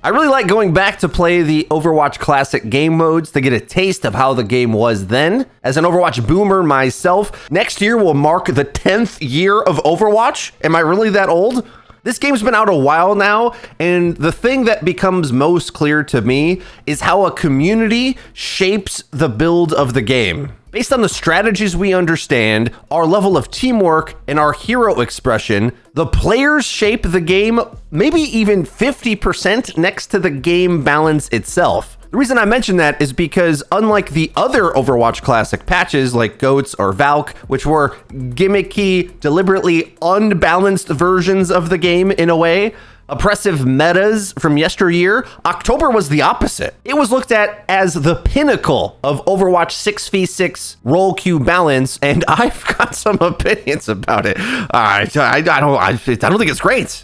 I really like going back to play the Overwatch Classic game modes to get a taste of how the game was then. As an Overwatch boomer myself, next year will mark the 10th year of Overwatch. Am I really that old? This game's been out a while now, and the thing that becomes most clear to me is how a community shapes the build of the game. Based on the strategies we understand, our level of teamwork, and our hero expression, the players shape the game maybe even 50% next to the game balance itself. The reason I mention that is because unlike the other Overwatch Classic patches like GOATS or Valk, which were gimmicky, deliberately unbalanced versions of the game in a way, oppressive metas from yesteryear, October was the opposite. It was looked at as the pinnacle of Overwatch 6v6 role queue balance, and I've got some opinions about it. I don't think it's great.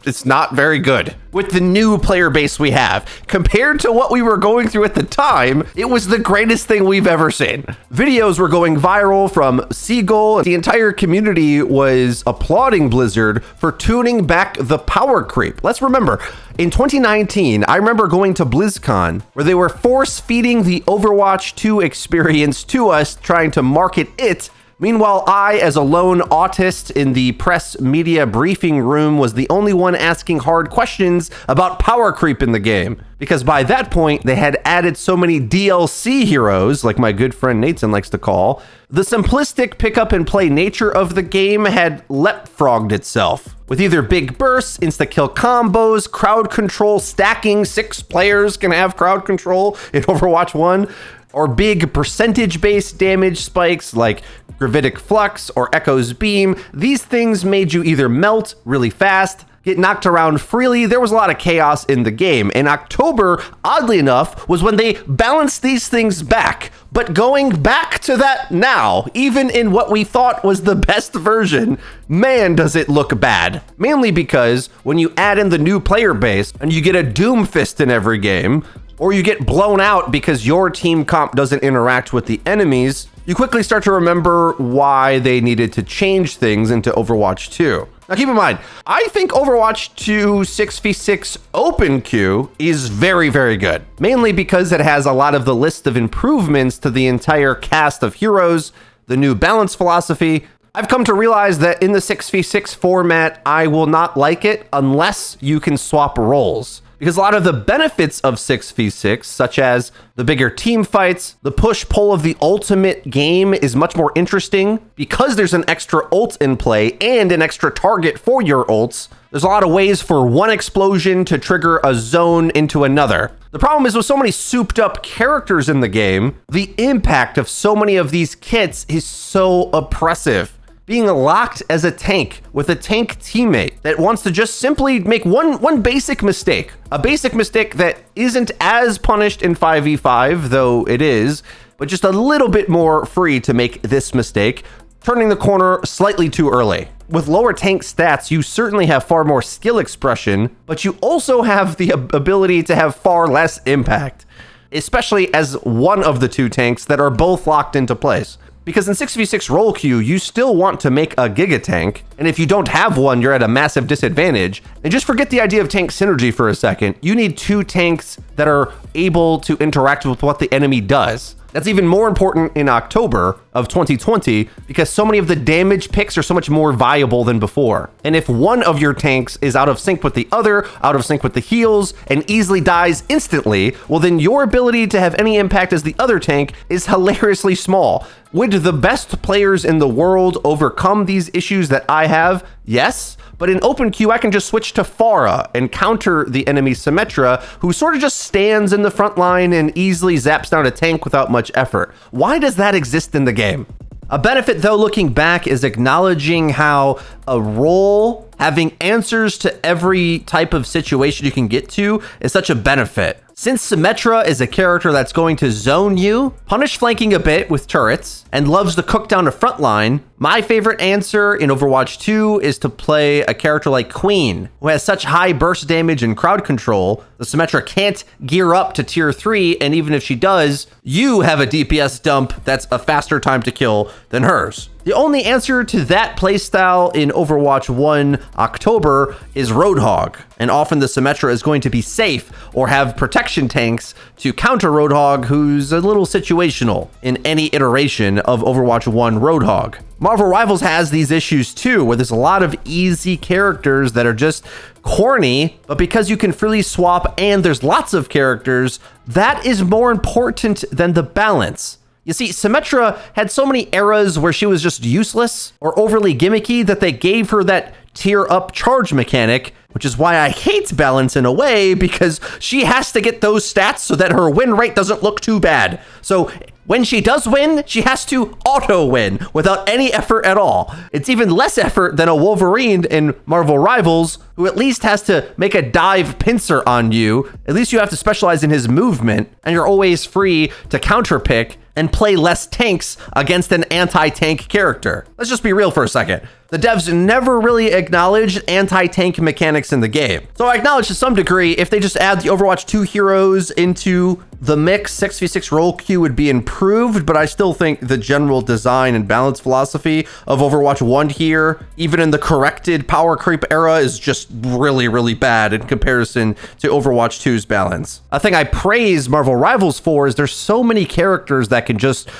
It's not very good. With the new player base we have, compared to what we were going through at the time, it was the greatest thing we've ever seen. Videos were going viral from Seagull. The entire community was applauding Blizzard for tuning back the power creep. Let's remember, in 2019, I remember going to BlizzCon where they were force feeding the Overwatch 2 experience to us, trying to market it. Meanwhile, I, as a lone autist in the press media briefing room, was the only one asking hard questions about power creep in the game. Because by that point, they had added so many DLC heroes, like my good friend Nathan likes to call. The simplistic pick up and play nature of the game had leapfrogged itself. With either big bursts, insta-kill combos, crowd control, stacking, 6 players can have crowd control in Overwatch 1, or big percentage-based damage spikes like Gravitic Flux or Echo's Beam. These things made you either melt really fast, get knocked around freely. There was a lot of chaos in the game. And October, oddly enough, was when they balanced these things back. But going back to that now, even in what we thought was the best version, man, does it look bad. Mainly because when you add in the new player base and you get a Doomfist in every game, or you get blown out because your team comp doesn't interact with the enemies, you quickly start to remember why they needed to change things into Overwatch 2. Now keep in mind, I think Overwatch 2 6v6 open queue is very, very good. Mainly because it has a lot of the list of improvements to the entire cast of heroes, the new balance philosophy. I've come to realize that in the 6v6 format, I will not like it unless you can swap roles. Because a lot of the benefits of 6v6, such as the bigger team fights, the push-pull of the ultimate game is much more interesting because there's an extra ult in play and an extra target for your ults. There's a lot of ways for one explosion to trigger a zone into another. The problem is with so many souped up characters in the game, the impact of so many of these kits is so oppressive. Being locked as a tank with a tank teammate that wants to just simply make one basic mistake, a basic mistake that isn't as punished in 5v5, though it is, but just a little bit more free to make this mistake, turning the corner slightly too early. With lower tank stats, you certainly have far more skill expression, but you also have the ability to have far less impact, especially as one of the two tanks that are both locked into place. Because in 6v6 role queue, you still want to make a Giga Tank, and if you don't have one, you're at a massive disadvantage. And just forget the idea of tank synergy for a second. You need 2 tanks that are able to interact with what the enemy does. That's even more important in October of 2020 because so many of the damage picks are so much more viable than before. And if one of your tanks is out of sync with the other, out of sync with the heals, and easily dies instantly, well then your ability to have any impact as the other tank is hilariously small. Would the best players in the world overcome these issues that I have? Yes. But in open queue, I can just switch to Pharah and counter the enemy Symmetra, who sort of just stands in the front line and easily zaps down a tank without much effort. Why does that exist in the game? A benefit, though, looking back, is acknowledging how a role having answers to every type of situation you can get to is such a benefit. Since Symmetra is a character that's going to zone you, punish flanking a bit with turrets, and loves to cook down a front line, My favorite answer in Overwatch 2 is to play a character like Queen, who has such high burst damage and crowd control, the Symmetra can't gear up to tier 3, and even if she does, you have a DPS dump that's a faster time to kill than hers. The only answer to that playstyle in Overwatch 1 October is Roadhog, and often the Symmetra is going to be safe or have protection tanks to counter Roadhog, who's a little situational in any iteration of Overwatch 1 Roadhog. Marvel Rivals has these issues too, where there's a lot of easy characters that are just corny, but because you can freely swap and there's lots of characters, that is more important than the balance. You see, Symmetra had so many eras where she was just useless or overly gimmicky that they gave her that tier up charge mechanic, which is why I hate balance in a way, because she has to get those stats so that her win rate doesn't look too bad. So when she does win, she has to auto win without any effort at all. It's even less effort than a Wolverine in Marvel Rivals, who at least has to make a dive pincer on you. At least you have to specialize in his movement, and you're always free to counterpick and play less tanks against an anti-tank character. Let's just be real for a second. The devs never really acknowledged anti-tank mechanics in the game. So I acknowledge to some degree, if they just add the Overwatch 2 heroes into the mix, 6v6 role queue would be improved, but I still think the general design and balance philosophy of Overwatch 1 here, even in the corrected power creep era, is just really, really bad in comparison to Overwatch 2's balance. A thing I praise Marvel Rivals for is there's so many characters that can just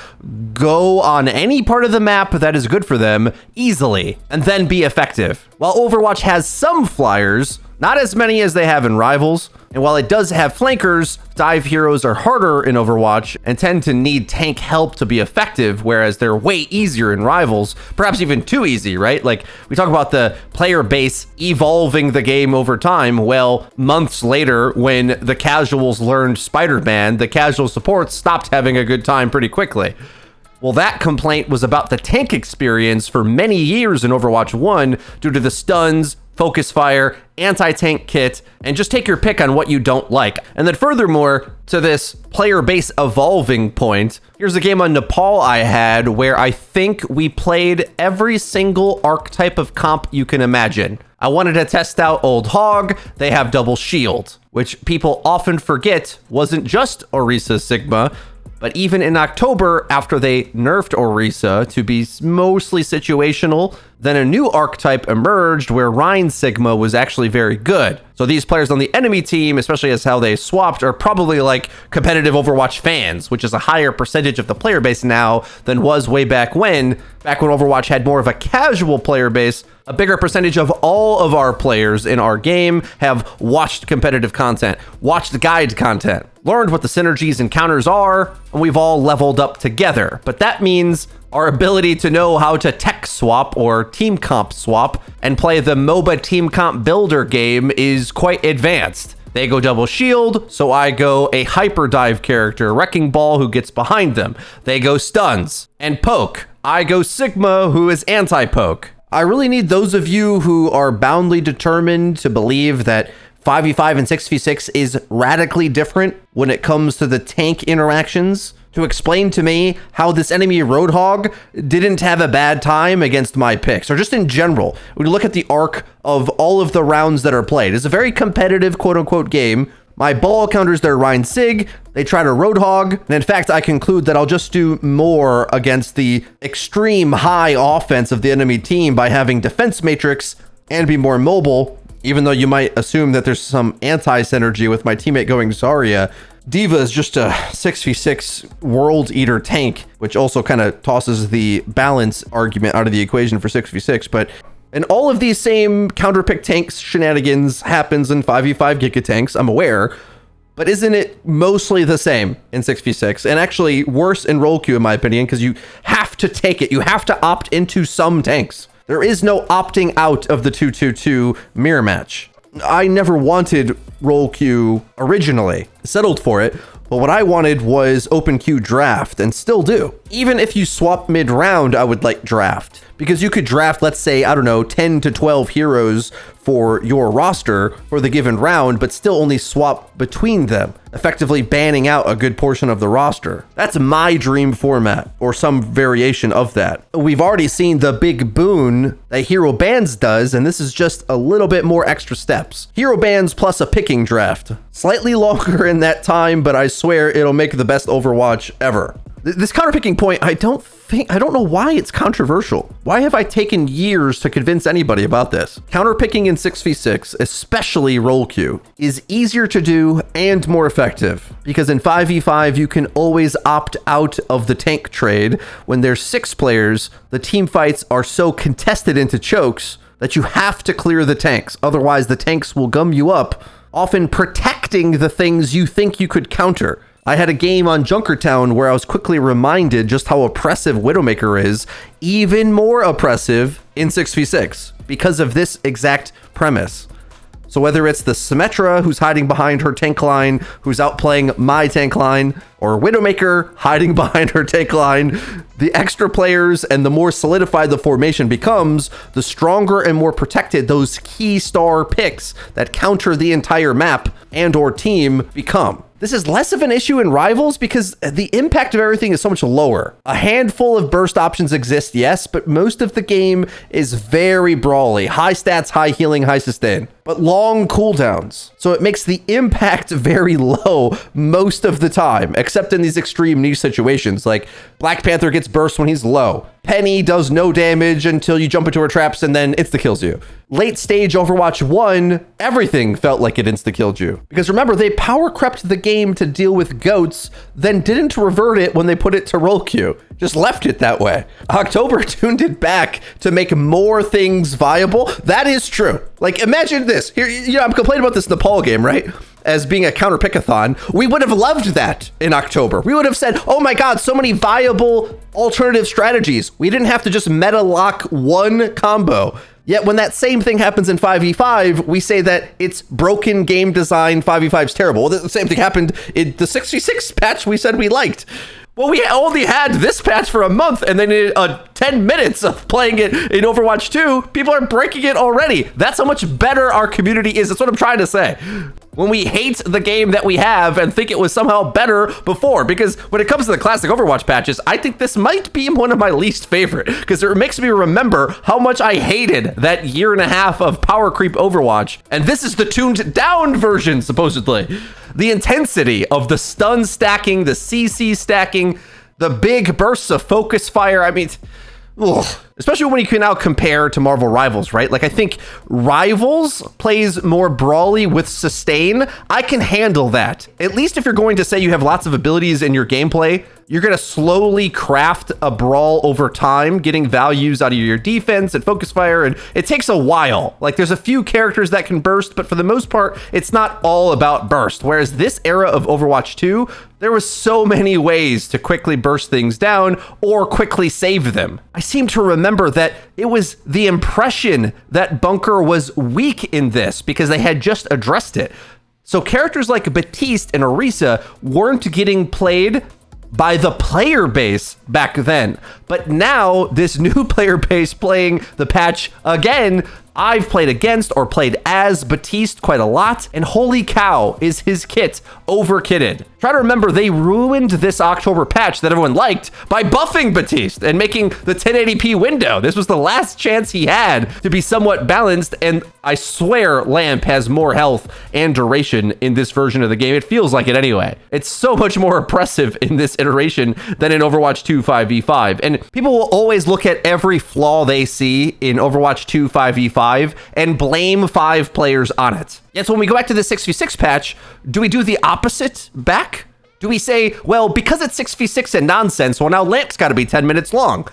go on any part of the map that is good for them easily and then be effective. While Overwatch has some flyers, not as many as they have in Rivals, and while it does have flankers, dive heroes are harder in Overwatch and tend to need tank help to be effective, whereas they're way easier in Rivals, perhaps even too easy, right? Like, we talk about the player base evolving the game over time. Well, months later, when the casuals learned Spider-Man, the casual supports stopped having a good time pretty quickly. Well, that complaint was about the tank experience for many years in Overwatch 1 due to the stuns, focus fire, anti-tank kit, and just take your pick on what you don't like. And then furthermore, to this player base evolving point, here's a game on Nepal I had where I think we played every single archetype of comp you can imagine. I wanted to test out Old Hog. They have double shield, which people often forget wasn't just Orisa Sigma. But even in October, after they nerfed Orisa to be mostly situational, then a new archetype emerged where Rhine Sigma was actually very good. So these players on the enemy team, especially as how they swapped, are probably like competitive Overwatch fans, which is a higher percentage of the player base now than was way back when Overwatch had more of a casual player base. A bigger percentage of all of our players in our game have watched competitive content, watched guide content, learned what the synergies and counters are, and we've all leveled up together. But that means our ability to know how to tech swap or team comp swap and play the MOBA team comp builder game is quite advanced. They go double shield, so I go a hyper dive character, Wrecking Ball, who gets behind them. They go stuns and poke. I go Sigma, who is anti-poke. I really need those of you who are boundly determined to believe that 5v5 and 6v6 is radically different when it comes to the tank interactions to explain to me how this enemy Roadhog didn't have a bad time against my picks, or just in general. When you look at the arc of all of the rounds that are played, it's a very competitive quote-unquote game. My ball counters their Rhine Sig, they try to Roadhog, and in fact, I conclude that I'll just do more against the extreme high offense of the enemy team by having defense matrix and be more mobile, even though you might assume that there's some anti-synergy with my teammate going Zarya. D.Va is just a 6v6 World Eater tank, which also kind of tosses the balance argument out of the equation for 6v6, but and all of these same counterpick tanks shenanigans happens in 5v5 Giga tanks, I'm aware, but isn't it mostly the same in 6v6? And actually worse in role queue, in my opinion, because you have to take it. You have to opt into some tanks. There is no opting out of the 2-2-2 mirror match. I never wanted role queue originally, settled for it, but what I wanted was open queue draft, and still do. Even if you swap mid-round, I would like draft. Because you could draft, let's say, I don't know, 10 to 12 heroes for your roster for the given round, but still only swap between them, effectively banning out a good portion of the roster. That's my dream format, or some variation of that. We've already seen the big boon that Hero Bans does, and this is just a little bit more extra steps. Hero Bans plus a picking draft. Slightly longer in that time, but I swear it'll make the best Overwatch ever. This counterpicking point, I don't know why it's controversial. Why have I taken years to convince anybody about this? Counterpicking in 6v6, especially role queue, is easier to do and more effective, because in 5v5 you can always opt out of the tank trade. When there's 6 players, the team fights are so contested into chokes that you have to clear the tanks. Otherwise the tanks will gum you up, often protecting the things you think you could counter. I had a game on Junkertown where I was quickly reminded just how oppressive Widowmaker is, even more oppressive in 6v6 because of this exact premise. So whether it's the Symmetra who's hiding behind her tank line, who's outplaying my tank line, or Widowmaker hiding behind her tank line, the extra players and the more solidified the formation becomes, the stronger and more protected those key star picks that counter the entire map and or team become. This is less of an issue in Rivals because the impact of everything is so much lower. A handful of burst options exist, yes, but most of the game is very brawly. High stats, high healing, high sustain, but long cooldowns. So it makes the impact very low most of the time, except in these extreme niche situations, like Black Panther gets burst when he's low. Penny does no damage until you jump into her traps and then insta-kills you. Late stage Overwatch 1, everything felt like it insta-killed you. Because remember, they power crept the game to deal with goats, then didn't revert it when they put it to role queue. Just left it that way. October tuned it back to make more things viable. That is true. Like, imagine this. Here, I'm complaining about this Nepal game, right? As being a counter-pick-a-thon, we would have loved that in October. We would have said, oh my God, so many viable alternative strategies. We didn't have to just meta lock one combo. Yet when that same thing happens in 5v5, we say that it's broken game design, 5v5 is terrible. Well, the same thing happened in the 6v6 patch we said we liked. Well, we only had this patch for a month, and then in 10 minutes of playing it in Overwatch 2, people are breaking it already. That's how much better our community is. That's what I'm trying to say. When we hate the game that we have and think it was somehow better before, because when it comes to the classic Overwatch patches, I think this might be one of my least favorite, because it makes me remember how much I hated that year and a half of power creep Overwatch. And this is the tuned down version, supposedly. The intensity of the stun stacking, the CC stacking, the big bursts of focus fire. I mean, ugh. Especially when you can now compare to Marvel Rivals, right? Like, I think Rivals plays more brawly with sustain. I can handle that. At least if you're going to say you have lots of abilities in your gameplay, you're going to slowly craft a brawl over time, getting values out of your defense and focus fire, and it takes a while. Like, there's a few characters that can burst, but for the most part, it's not all about burst. Whereas this era of Overwatch 2, there was so many ways to quickly burst things down or quickly save them. I seem to remember that it was the impression that Bunker was weak in this because they had just addressed it. So characters like Baptiste and Orisa weren't getting played by the player base back then. But now this new player base playing the patch again, I've played against or played as Baptiste quite a lot, and holy cow, is his kit over-kitted. Try to remember, they ruined this October patch that everyone liked by buffing Baptiste and making the 1080p window. This was the last chance he had to be somewhat balanced, and I swear Lamp has more health and duration in this version of the game. It feels like it anyway. It's so much more oppressive in this iteration than in Overwatch 2 5v5, and people will always look at every flaw they see in Overwatch 2 5v5 and blame 5 players on it. Yet when we go back to the 6v6 patch, do we do the opposite back? Do we say, well, because it's 6v6 and nonsense, well, now Lamp's got to be 10 minutes long?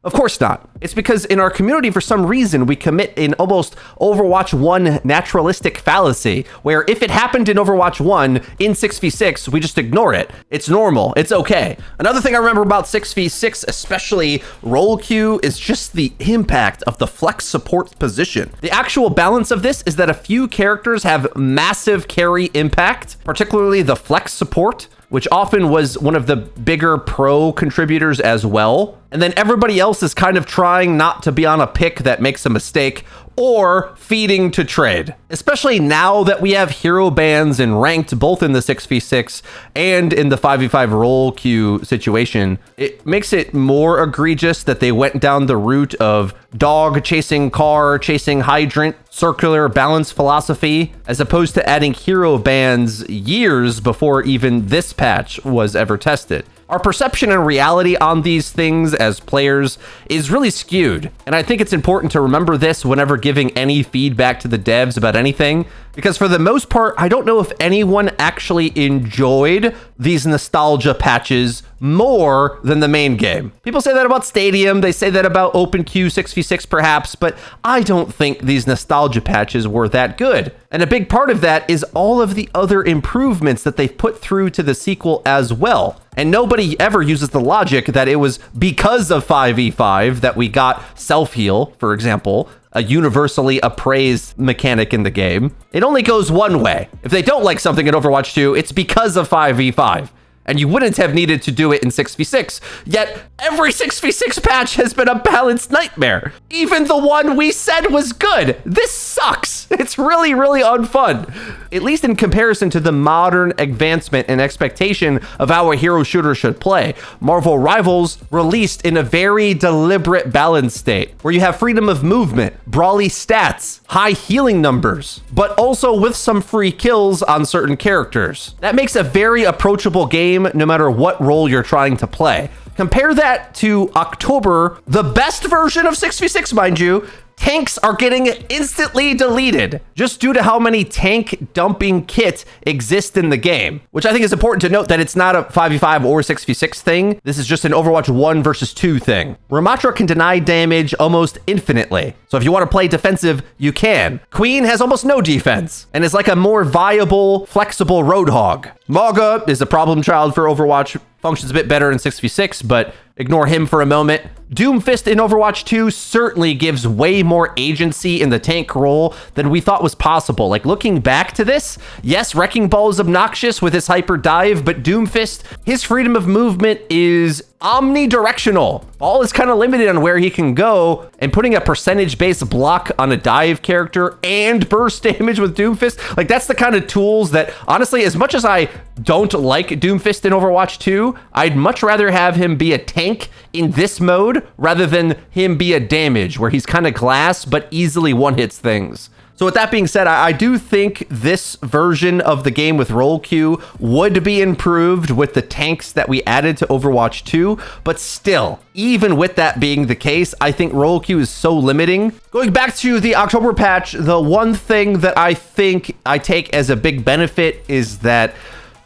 Of course not. It's because in our community, for some reason, we commit an almost Overwatch 1 naturalistic fallacy, where if it happened in Overwatch 1 in 6v6, we just ignore it. It's normal. It's okay. Another thing I remember about 6v6, especially role queue, is just the impact of the flex support position. The actual balance of this is that a few characters have massive carry impact, particularly the flex support, which often was one of the bigger pro contributors as well. And then everybody else is kind of trying not to be on a pick that makes a mistake or feeding to trade. Especially now that we have hero bans and ranked both in the 6v6 and in the 5v5 role queue situation, it makes it more egregious that they went down the route of dog chasing car, chasing hydrant, circular balance philosophy, as opposed to adding hero bans years before even this patch was ever tested. Our perception and reality on these things as players is really skewed. And I think it's important to remember this whenever giving any feedback to the devs about anything, because for the most part, I don't know if anyone actually enjoyed these nostalgia patches more than the main game. People say that about Stadium, they say that about Open Queue 6v6 perhaps, but I don't think these nostalgia patches were that good. And a big part of that is all of the other improvements that they've put through to the sequel as well. And nobody ever uses the logic that it was because of 5v5 that we got self-heal, for example, a universally appraised mechanic in the game. It only goes one way. If they don't like something in Overwatch 2, it's because of 5v5. And you wouldn't have needed to do it in 6v6, yet every 6v6 patch has been a balanced nightmare. Even the one we said was good. This sucks. It's really, really unfun. At least in comparison to the modern advancement and expectation of how a hero shooter should play. Marvel Rivals released in a very deliberate balance state, where you have freedom of movement, brawly stats, high healing numbers, but also with some free kills on certain characters. That makes a very approachable game no matter what role you're trying to play. Compare that to October, the best version of 6v6, mind you. Tanks are getting instantly deleted just due to how many tank dumping kits exist in the game, which I think is important to note that it's not a 5v5 or 6v6 thing. This is just an Overwatch 1 versus 2 thing. Ramattra can deny damage almost infinitely. So if you want to play defensive, you can. Queen has almost no defense and is like a more viable, flexible Roadhog. Mauga is a problem child for Overwatch, functions a bit better in 6v6, but ignore him for a moment. Doomfist in Overwatch 2 certainly gives way more agency in the tank role than we thought was possible. Like, looking back to this, yes, Wrecking Ball is obnoxious with his hyper dive, but Doomfist, his freedom of movement is omnidirectional. Ball is kind of limited on where he can go, and putting a percentage-based block on a dive character and burst damage with Doomfist, like, that's the kind of tools that, honestly, as much as I don't like Doomfist in Overwatch 2, I'd much rather have him be a tank in this mode rather than him be a damage, where he's kind of glass but easily one-hits things. So with that being said, I do think this version of the game with role queue would be improved with the tanks that we added to Overwatch 2, but still, even with that being the case, I think role queue is so limiting. Going back to the October patch, the one thing that I think I take as a big benefit is that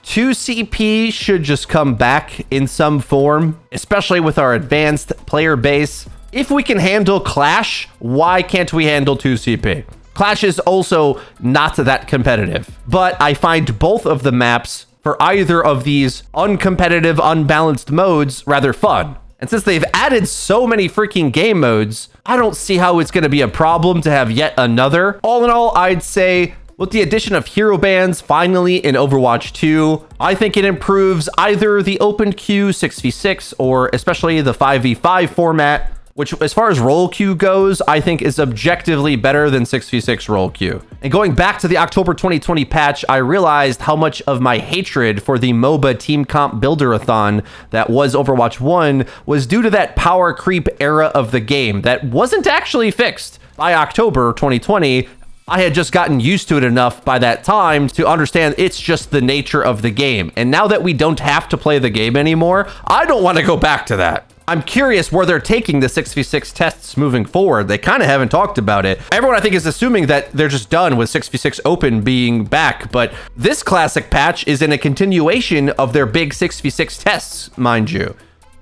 2CP should just come back in some form, especially with our advanced player base. If we can handle Clash, why can't we handle 2CP? Clash is also not that competitive, but I find both of the maps for either of these uncompetitive, unbalanced modes rather fun. And since they've added so many freaking game modes, I don't see how it's going to be a problem to have yet another. All in all, I'd say with the addition of hero bans finally in Overwatch 2, I think it improves either the open queue 6v6 or especially the 5v5 format, which as far as role queue goes, I think is objectively better than 6v6 role queue. And going back to the October 2020 patch, I realized how much of my hatred for the MOBA team comp builder-a-thon that was Overwatch 1 was due to that power creep era of the game that wasn't actually fixed. By October 2020, I had just gotten used to it enough by that time to understand it's just the nature of the game. And now that we don't have to play the game anymore, I don't want to go back to that. I'm curious where they're taking the 6v6 tests moving forward. They kind of haven't talked about it. Everyone, I think, is assuming that they're just done with 6v6 open being back, but this classic patch is in a continuation of their big 6v6 tests, mind you.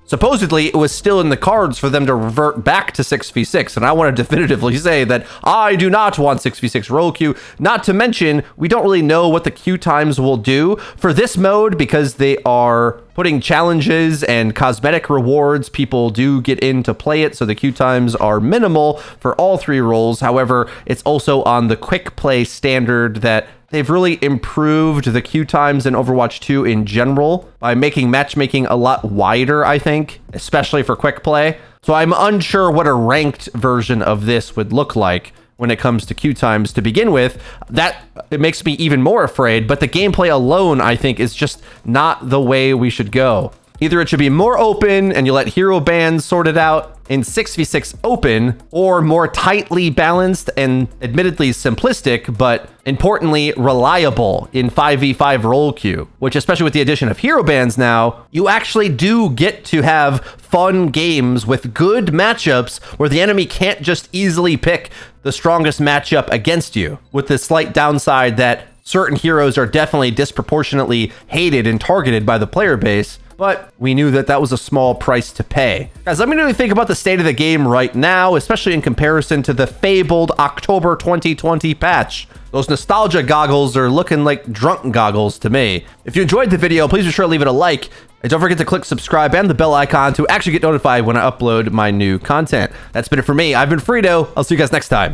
Supposedly, it was still in the cards for them to revert back to 6v6, and I want to definitively say that I do not want 6v6 role queue, not to mention, we don't really know what the queue times will do for this mode because they are putting challenges and cosmetic rewards. People do get in to play it, so the queue times are minimal for all three roles. However, it's also on the quick play standard that they've really improved the queue times in Overwatch 2 in general by making matchmaking a lot wider, I think, especially for quick play. So I'm unsure what a ranked version of this would look like when it comes to queue times to begin with. That it makes me even more afraid, but the gameplay alone, I think, is just not the way we should go. Either it should be more open and you let hero bans sort it out in 6v6 open, or more tightly balanced and admittedly simplistic, but importantly reliable in 5v5 role queue, which, especially with the addition of hero bans now, you actually do get to have fun games with good matchups where the enemy can't just easily pick the strongest matchup against you, with the slight downside that certain heroes are definitely disproportionately hated and targeted by the player base. But we knew that that was a small price to pay. Guys, let me know what you think about the state of the game right now, especially in comparison to the fabled October 2020 patch. Those nostalgia goggles are looking like drunk goggles to me. If you enjoyed the video, please be sure to leave it a like. And don't forget to click subscribe and the bell icon to actually get notified when I upload my new content. That's been it for me. I've been Frito. I'll see you guys next time.